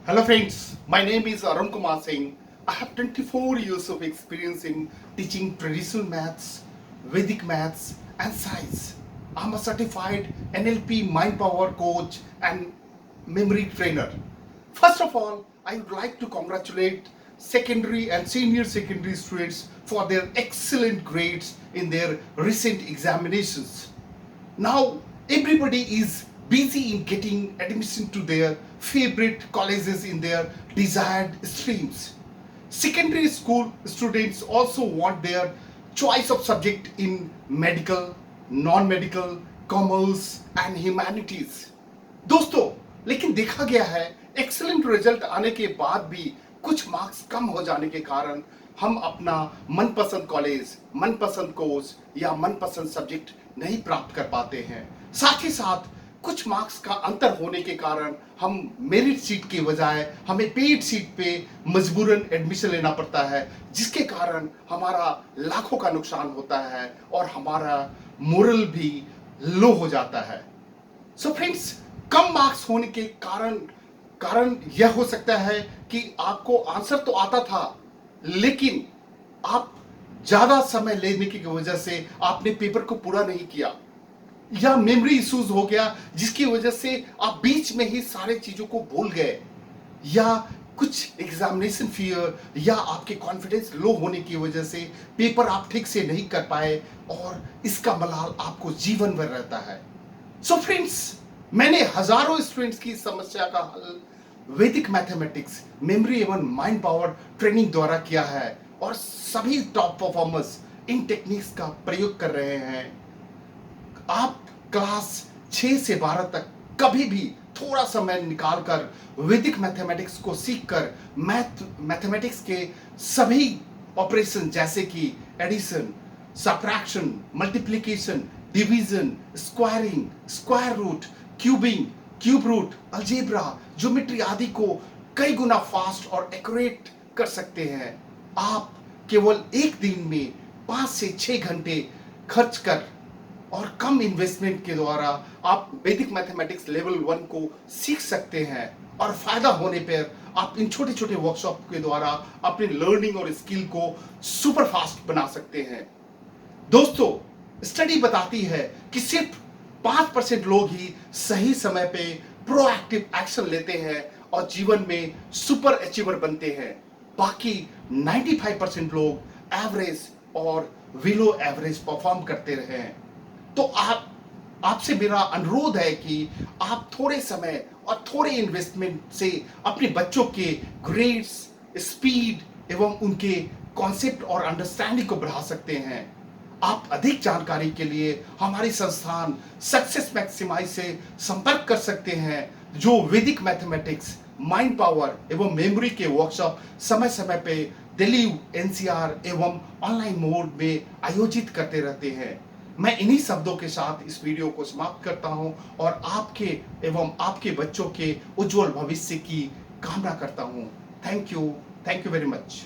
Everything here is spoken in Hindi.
Hello friends, my name is Arun Kumar Singh. I have 24 years of experience in teaching traditional maths, Vedic maths and science. I'm a certified NLP mind power coach and memory trainer. First of all, I would like to congratulate secondary and senior secondary students for their excellent grades in their recent examinations. Now everybody is busy in getting admission to their favorite colleges in their desired streams. Secondary school students also want their choice of subject in medical, non-medical, commerce and humanities. दोस्तों, लेकिन देखा गया है एक्सीलेंट रिजल्ट आने के बाद भी कुछ मार्क्स कम हो जाने के कारण हम अपना मनपसंद कॉलेज, मनपसंद कोर्स या मनपसंद सब्जेक्ट नहीं प्राप्त कर पाते हैं। साथ ही साथ कुछ मार्क्स का अंतर होने के कारण हम मेरिट सीट के बजाय हमें पेड सीट पे मजबूरन एडमिशन लेना पड़ता है, जिसके कारण हमारा लाखों का नुकसान होता है और हमारा मोरल भी लो हो जाता है। सो फ्रेंड्स, कम मार्क्स होने के कारण यह हो सकता है कि आपको आंसर तो आता था, लेकिन आप ज्यादा समय लेने की वजह से आपने पेपर को पूरा नहीं किया, या मेमोरी इश्यूज हो गया जिसकी वजह से आप बीच में ही सारे चीजों को भूल गए, या कुछ एग्जामिनेशन फियर या आपके कॉन्फिडेंस लो होने की वजह से पेपर आप ठीक से नहीं कर पाए और इसका मलाल आपको जीवन भर रहता है। सो फ्रेंड्स, मैंने हजारों स्टूडेंट्स की समस्या का हल वैदिक मैथमेटिक्स, मेमोरी एवं माइंड पावर ट्रेनिंग द्वारा किया है और सभी टॉप परफॉर्मर्स इन टेक्निक्स का प्रयोग कर रहे हैं। आप क्लास 6 से 12 तक कभी भी थोड़ा समय निकालकर वैदिक मैथमेटिक्स को सीखकर मैथमेटिक्स के सभी ऑपरेशन जैसे कि addition, subtraction, multiplication, division, squaring, square root, cubing, cube root, algebra, geometry आदि को कई गुना फास्ट और एक्यूरेट कर सकते हैं। आप केवल एक दिन में 5 से 6 घंटे खर्च कर और कम इन्वेस्टमेंट के द्वारा आप वैदिक मैथमेटिक्स लेवल 1 को सीख सकते हैं और फायदा होने पर आप इन छोटे छोटे वर्कशॉप के द्वारा अपने लर्निंग और स्किल को सुपर फास्ट बना सकते हैं। दोस्तों, स्टडी बताती है कि सिर्फ 5% लोग ही सही समय पे प्रोएक्टिव एक्शन लेते हैं और जीवन में सुपर अचीवर बनते हैं। बाकी 95% लोग एवरेज और बिलो एवरेज परफॉर्म करते रहे हैं। तो आपसे मेरा अनुरोध है कि आप थोड़े समय और थोड़े इन्वेस्टमेंट से अपने बच्चों के ग्रेड्स, स्पीड एवं उनके कॉन्सेप्ट और अंडरस्टैंडिंग को बढ़ा सकते हैं। आप अधिक जानकारी के लिए हमारी संस्थान सक्सेस मैक्सिमाइज से संपर्क कर सकते हैं, जो वैदिक मैथमेटिक्स, माइंड पावर एवं मेमोरी के वर्कशॉप समय समय पे दिल्ली, एनसीआर एवं ऑनलाइन मोड में आयोजित करते रहते हैं। मैं इन्हीं शब्दों के साथ इस वीडियो को समाप्त करता हूं और आपके एवं आपके बच्चों के उज्जवल भविष्य की कामना करता हूं। Thank you very much.